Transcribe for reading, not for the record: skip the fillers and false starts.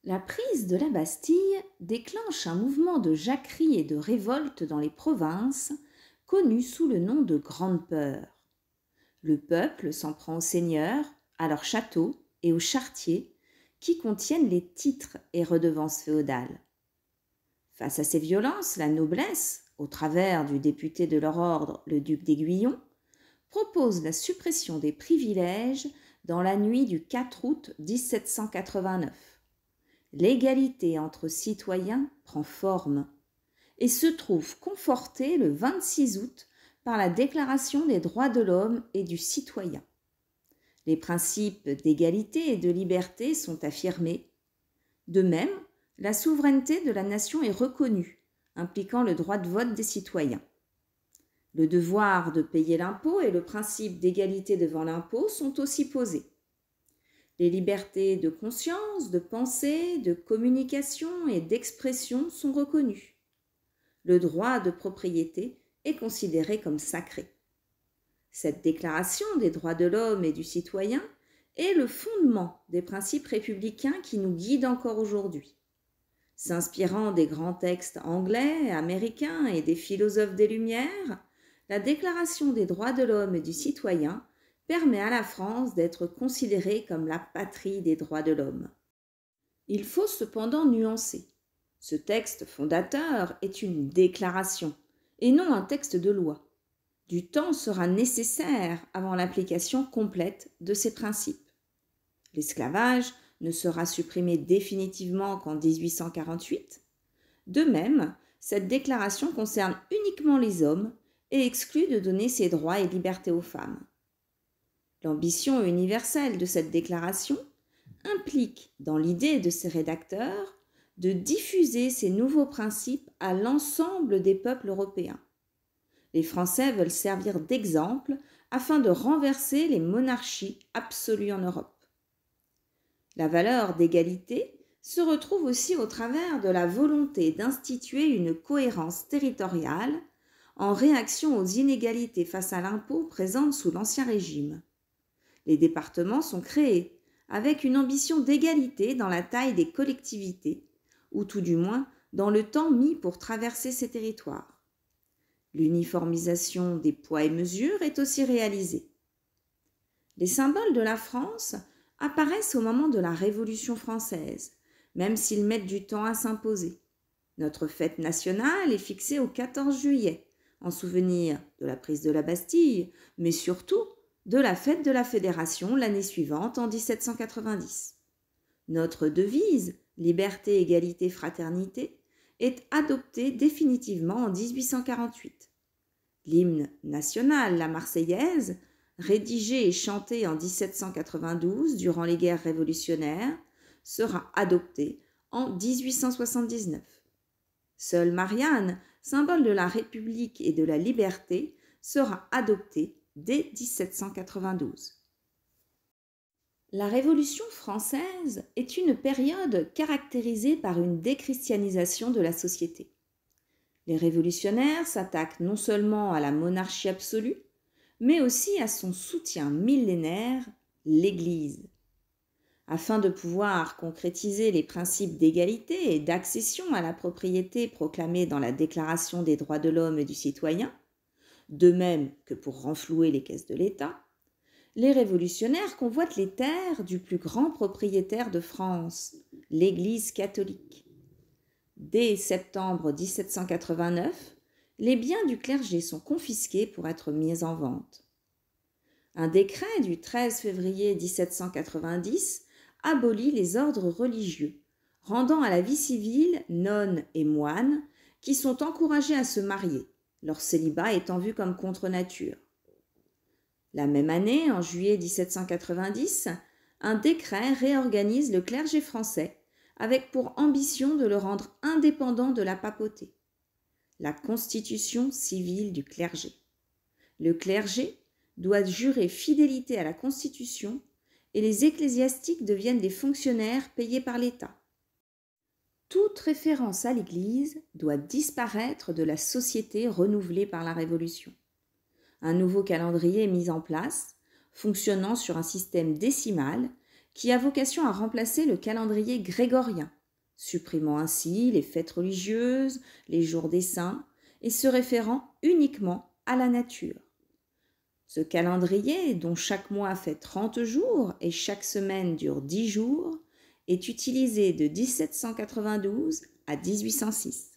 La prise de la Bastille déclenche un mouvement de jacquerie et de révolte dans les provinces, connu sous le nom de Grande Peur. Le peuple s'en prend aux seigneurs, à leurs châteaux et aux charretiers, qui contiennent les titres et redevances féodales. Face à ces violences, la noblesse, au travers du député de leur ordre, le duc d'Aiguillon, propose la suppression des privilèges dans la nuit du 4 août 1789. L'égalité entre citoyens prend forme et se trouve confortée le 26 août par la Déclaration des droits de l'homme et du citoyen. Les principes d'égalité et de liberté sont affirmés. De même, la souveraineté de la nation est reconnue, impliquant le droit de vote des citoyens. Le devoir de payer l'impôt et le principe d'égalité devant l'impôt sont aussi posés. Les libertés de conscience, de pensée, de communication et d'expression sont reconnues. Le droit de propriété est considéré comme sacré. Cette déclaration des droits de l'homme et du citoyen est le fondement des principes républicains qui nous guident encore aujourd'hui. S'inspirant des grands textes anglais, américains et des philosophes des Lumières, la Déclaration des droits de l'homme et du citoyen permet à la France d'être considérée comme la patrie des droits de l'homme. Il faut cependant nuancer. Ce texte fondateur est une déclaration et non un texte de loi. Du temps sera nécessaire avant l'application complète de ces principes. L'esclavage ne sera supprimé définitivement qu'en 1848. De même, cette déclaration concerne uniquement les hommes et exclut de donner ses droits et libertés aux femmes. L'ambition universelle de cette déclaration implique, dans l'idée de ses rédacteurs, de diffuser ces nouveaux principes à l'ensemble des peuples européens. Les Français veulent servir d'exemple afin de renverser les monarchies absolues en Europe. La valeur d'égalité se retrouve aussi au travers de la volonté d'instituer une cohérence territoriale en réaction aux inégalités face à l'impôt présentes sous l'Ancien Régime. Les départements sont créés avec une ambition d'égalité dans la taille des collectivités, ou tout du moins dans le temps mis pour traverser ces territoires. L'uniformisation des poids et mesures est aussi réalisée. Les symboles de la France apparaissent au moment de la Révolution française, même s'ils mettent du temps à s'imposer. Notre fête nationale est fixée au 14 juillet, en souvenir de la prise de la Bastille, mais surtout de la fête de la Fédération l'année suivante, en 1790. Notre devise, liberté, égalité, fraternité, est adoptée définitivement en 1848. L'hymne national, la Marseillaise, rédigé et chanté en 1792 durant les guerres révolutionnaires, sera adopté en 1879. Seule Marianne, symbole de la République et de la liberté, sera adoptée dès 1792. La Révolution française est une période caractérisée par une déchristianisation de la société. Les révolutionnaires s'attaquent non seulement à la monarchie absolue, mais aussi à son soutien millénaire, l'Église. Afin de pouvoir concrétiser les principes d'égalité et d'accession à la propriété proclamés dans la Déclaration des droits de l'homme et du citoyen, de même que pour renflouer les caisses de l'État, les révolutionnaires convoitent les terres du plus grand propriétaire de France, l'Église catholique. Dès septembre 1789, les biens du clergé sont confisqués pour être mis en vente. Un décret du 13 février 1790 abolit les ordres religieux, rendant à la vie civile nonnes et moines qui sont encouragés à se marier, leur célibat étant vu comme contre nature. La même année, en juillet 1790, un décret réorganise le clergé français avec pour ambition de le rendre indépendant de la papauté. La constitution civile du clergé. Le clergé doit jurer fidélité à la Constitution et les ecclésiastiques deviennent des fonctionnaires payés par l'État. Toute référence à l'Église doit disparaître de la société renouvelée par la Révolution. Un nouveau calendrier est mis en place, fonctionnant sur un système décimal qui a vocation à remplacer le calendrier grégorien, supprimant ainsi les fêtes religieuses, les jours des saints, et se référant uniquement à la nature. Ce calendrier, dont chaque mois fait 30 jours et chaque semaine dure 10 jours, est utilisé de 1792 à 1806.